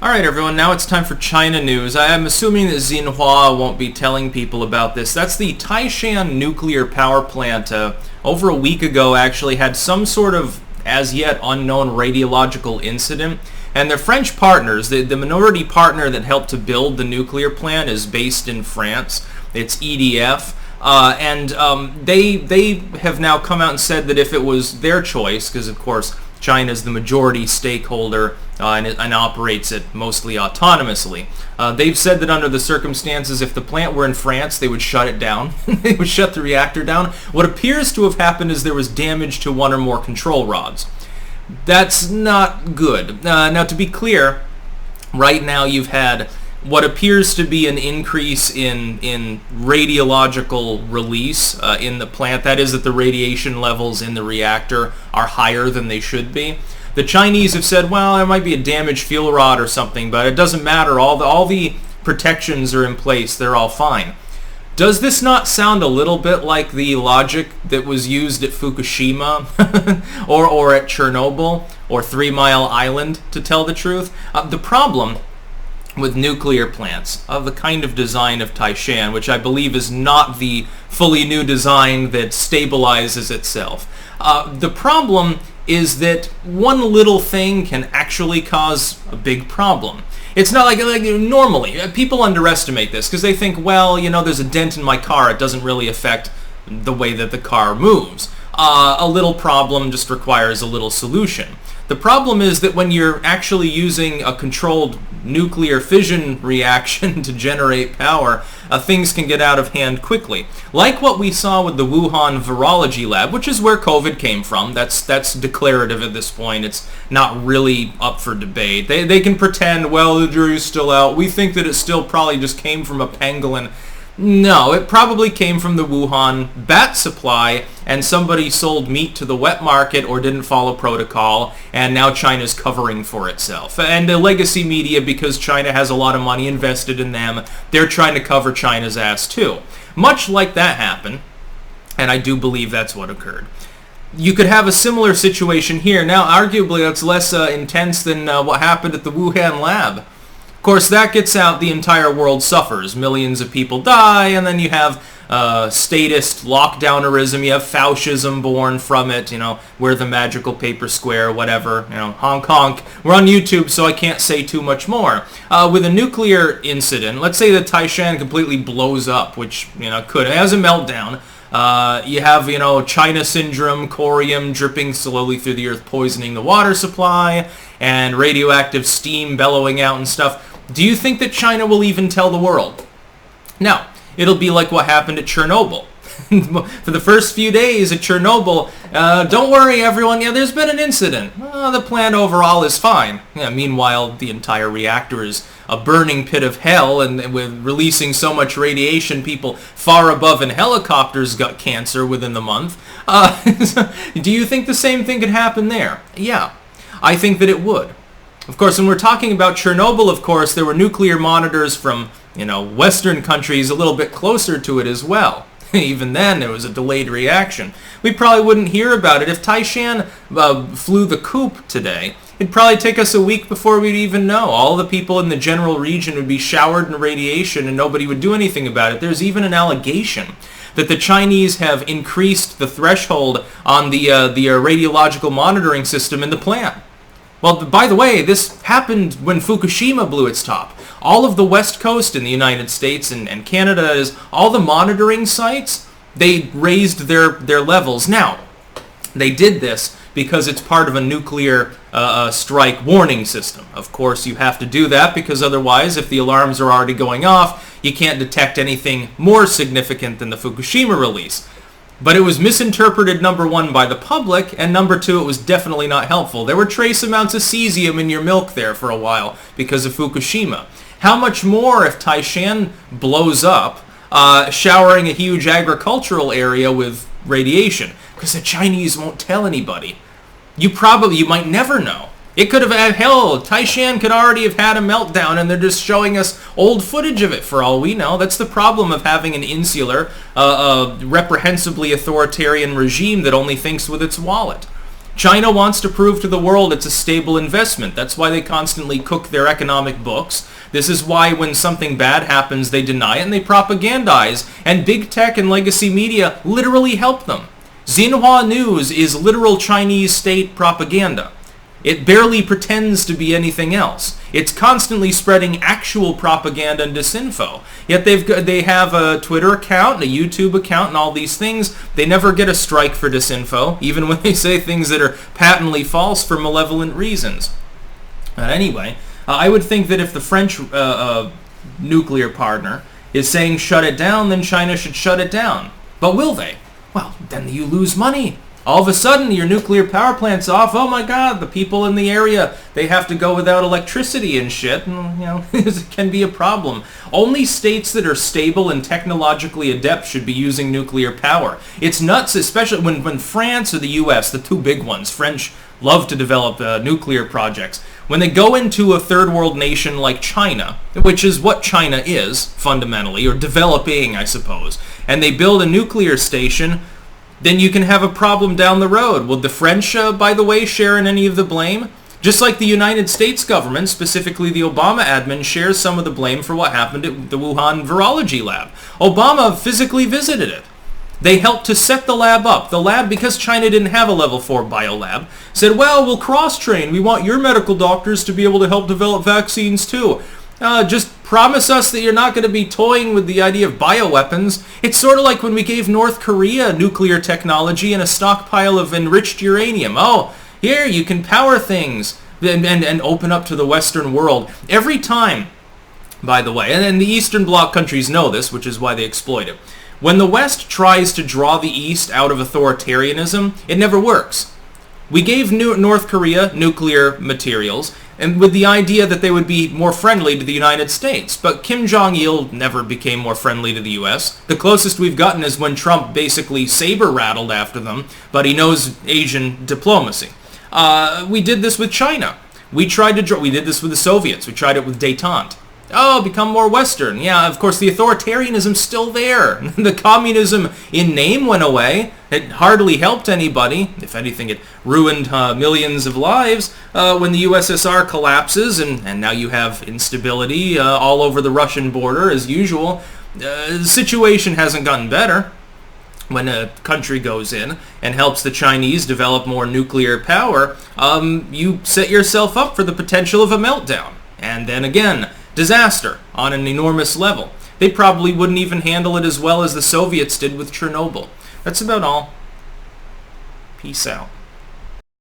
Alright everyone, now it's time for China news. I am assuming that Xinhua won't be telling people about this. That's the Taishan nuclear power plant. Over a week ago actually had some sort of as yet unknown radiological incident. And their French partners, the minority partner that helped to build the nuclear plant is based in France. It's EDF. They have now come out and said that if it was their choice, because of course China's the majority stakeholder and operates it mostly autonomously. They've said that under the circumstances, if the plant were in France, they would shut it down. They would shut the reactor down. What appears to have happened is there was damage to one or more control rods. That's not good. Now, to be clear, right now you've had what appears to be an increase in radiological release in the plant. That is that the radiation levels in the reactor are higher than they should be. The Chinese have said, well, there might be a damaged fuel rod or something, but it doesn't matter. All the protections are in place. They're all fine. Does this not sound a little bit like the logic that was used at Fukushima or at Chernobyl or 3 Mile Island, to tell the truth? The problem with nuclear plants of the kind of design of Taishan, which I believe is not the fully new design that stabilizes itself. The problem is that one little thing can actually cause a big problem. It's not like normally, people underestimate this because they think, well, there's a dent in my car, it doesn't really affect the way that the car moves. A little problem just requires a little solution. The problem is that when you're actually using a controlled nuclear fission reaction to generate power, things can get out of hand quickly. Like what we saw with the Wuhan virology lab, which is where COVID came from. That's declarative at this point. It's not really up for debate. They can pretend, well, the jury's still out. We think that it still probably just came from a pangolin. No, it probably came from the Wuhan bat supply, and somebody sold meat to the wet market or didn't follow protocol, and now China's covering for itself. And the legacy media, because China has a lot of money invested in them, they're trying to cover China's ass too. Much like that happened, and I do believe that's what occurred. You could have a similar situation here. Now, arguably, that's less intense than what happened at the Wuhan lab. Of course, that gets out, the entire world suffers. Millions of people die, and then you have statist lockdownerism. You have Faucism born from it, wear the magical paper square, whatever, honk honk. We're on YouTube, so I can't say too much more. With a nuclear incident, let's say that Taishan completely blows up, which, could. It has a meltdown. You have, China syndrome, corium dripping slowly through the earth, poisoning the water supply, and radioactive steam bellowing out and stuff. Do you think that China will even tell the world? No. It'll be like what happened at Chernobyl. For the first few days at Chernobyl, don't worry everyone, there's been an incident. The plant overall is fine. Meanwhile, the entire reactor is a burning pit of hell, and with releasing so much radiation, people far above in helicopters got cancer within the month. Do you think the same thing could happen there? Yeah, I think that it would. Of course, when we're talking about Chernobyl, of course, there were nuclear monitors from, Western countries a little bit closer to it as well. Even then, there was a delayed reaction. We probably wouldn't hear about it. If Taishan flew the coop today, it'd probably take us a week before we'd even know. All the people in the general region would be showered in radiation and nobody would do anything about it. There's even an allegation that the Chinese have increased the threshold on the radiological monitoring system in the plant. Well, by the way, this happened when Fukushima blew its top. All of the West Coast in the United States and Canada, all the monitoring sites, they raised their levels. Now, they did this because it's part of a nuclear strike warning system. Of course, you have to do that because otherwise, if the alarms are already going off, you can't detect anything more significant than the Fukushima release. But it was misinterpreted, number one, by the public, and number two, it was definitely not helpful. There were trace amounts of cesium in your milk there for a while because of Fukushima. How much more if Taishan blows up, showering a huge agricultural area with radiation? Because the Chinese won't tell anybody. You might never know. It could have, hell, Taishan could already have had a meltdown and they're just showing us old footage of it for all we know. That's the problem of having an insular, reprehensibly authoritarian regime that only thinks with its wallet. China wants to prove to the world it's a stable investment. That's why they constantly cook their economic books. This is why when something bad happens, they deny it and they propagandize. And big tech and legacy media literally help them. Xinhua News is literal Chinese state propaganda. It barely pretends to be anything else. It's constantly spreading actual propaganda and disinfo. Yet they have a Twitter account, a YouTube account, and all these things. They never get a strike for disinfo, even when they say things that are patently false for malevolent reasons. Anyway, I would think that if the French nuclear partner is saying shut it down, then China should shut it down. But will they? Well, then you lose money. All of a sudden, your nuclear power plant's off. Oh my God, the people in the area, they have to go without electricity and shit. And, it can be a problem. Only states that are stable and technologically adept should be using nuclear power. It's nuts, especially when France or the U.S., the two big ones, French love to develop nuclear projects. When they go into a third world nation like China, which is what China is, fundamentally, or developing, I suppose, and they build a nuclear station, then you can have a problem down the road. Will the French, by the way, share in any of the blame? Just like the United States government, specifically the Obama admin, shares some of the blame for what happened at the Wuhan virology lab. Obama physically visited it. They helped to set the lab up. The lab, because China didn't have a level 4 biolab, said, well, we'll cross-train. We want your medical doctors to be able to help develop vaccines too. Just promise us that you're not going to be toying with the idea of bioweapons. It's sort of like when we gave North Korea nuclear technology and a stockpile of enriched uranium. Oh, here, you can power things and open up to the Western world. Every time, by the way, and the Eastern Bloc countries know this, which is why they exploit it. When the West tries to draw the East out of authoritarianism, it never works. We gave North Korea nuclear materials, and with the idea that they would be more friendly to the United States. But Kim Jong-il never became more friendly to the U.S. The closest we've gotten is when Trump basically saber-rattled after them, but he knows Asian diplomacy. We did this with China. We did this with the Soviets. We tried it with détente. Oh, become more Western. Yeah, of course, the authoritarianism's still there. The communism in name went away. It hardly helped anybody. If anything, it ruined millions of lives when the USSR collapses, and now you have instability all over the Russian border, as usual. The situation hasn't gotten better. When a country goes in and helps the Chinese develop more nuclear power, you set yourself up for the potential of a meltdown. And then again, disaster on an enormous level. They probably wouldn't even handle it as well as the Soviets did with Chernobyl. That's about all. Peace out.